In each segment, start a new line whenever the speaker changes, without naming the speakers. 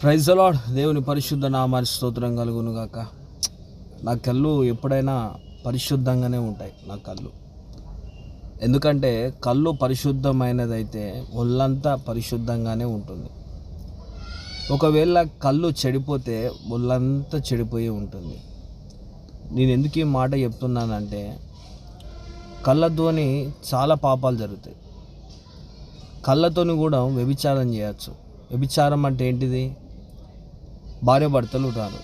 Praise the lord. దేవుని పరిశుద్ధ నామానికి స్తోత్రం కలుగును గాక. నా కళ్ళు ఎప్పుడైనా పరిశుద్ధంగానే ఉంటాయి. నా కళ్ళు ఎందుకంటే కళ్ళు పరిశుద్ధమైనదైతే ఒళ్ళంతా పరిశుద్ధంగానే ఉంటుంది. ఒకవేళ కళ్ళు చెడిపోతే ఒళ్ళంతా చెడిపోయి ఉంటుంది. నేను ఎందుకు ఈ మాట చెప్తున్నానంటే కళ్ళతోని చాలా పాపాలు జరుగుతాయి. కళ్ళతోని కూడా వ్యభిచారం చేయొచ్చు. వ్యభిచారం అంటే ఏంటిది? భార్య భర్తలు ఉంటారు.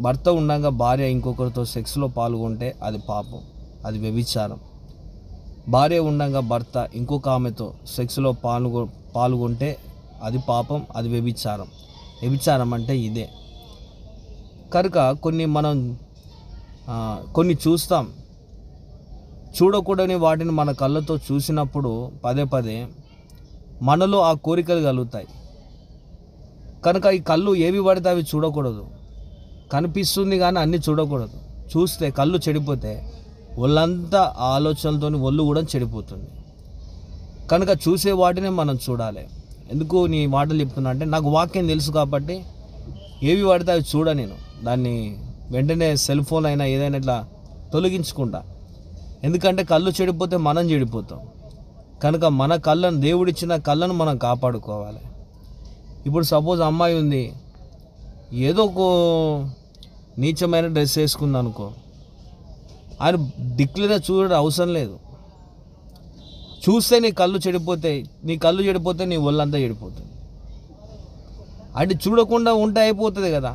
భర్త ఉండగా భార్య ఇంకొకరితో సెక్స్లో పాల్గొంటే అది పాపం, అది వ్యభిచారం. భార్య ఉండగా భర్త ఇంకొక ఆమెతో సెక్స్లో పాల్గొంటే అది పాపం, అది వ్యభిచారం. వ్యభిచారం అంటే ఇదే. కనుక కొన్ని చూస్తాం, చూడకూడని వాటిని మన కళ్ళతో చూసినప్పుడు పదే పదే మనలో ఆ కోరికలు కలుగుతాయి. కనుక ఈ కళ్ళు ఏవి పడితే అవి చూడకూడదు. కనిపిస్తుంది కానీ అన్నీ చూడకూడదు. చూస్తే కళ్ళు చెడిపోతే ఒళ్ళంతా ఆలోచనలతో ఒళ్ళు కూడా చెడిపోతుంది. కనుక చూసే వాటిని మనం చూడాలి. ఎందుకు నీ మాటలు చెప్తున్నా అంటే నాకు వాక్యం తెలుసు కాబట్టి ఏవి పడితే అవి నేను దాన్ని వెంటనే సెల్ ఫోన్ అయినా ఏదైనా ఇట్లా తొలగించుకుంటా. ఎందుకంటే కళ్ళు చెడిపోతే మనం చెడిపోతాం. కనుక మన కళ్ళను, దేవుడిచ్చిన కళ్ళను మనం కాపాడుకోవాలి. ఇప్పుడు సపోజ్ అమ్మాయి ఉంది, ఏదో ఒక నీచమైన డ్రెస్ వేసుకుంది అనుకో, ఆయన దిక్కులుగా చూడడం అవసరం లేదు. చూస్తే నీ కళ్ళు చెడిపోతే నీ ఒళ్ళంతా చెడిపోతుంది. అంటే చూడకుండా ఉంటే అయిపోతుంది కదా.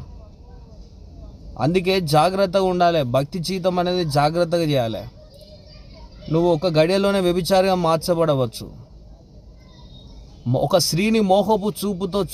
అందుకే జాగ్రత్తగా ఉండాలి. భక్తి జీవితం అనేది జాగ్రత్తగా చేయాలి. నువ్వు ఒక గడియలోనే వ్యభిచారిగా మార్చబడవచ్చు. ఒక స్త్రీని మోహపు చూపుతో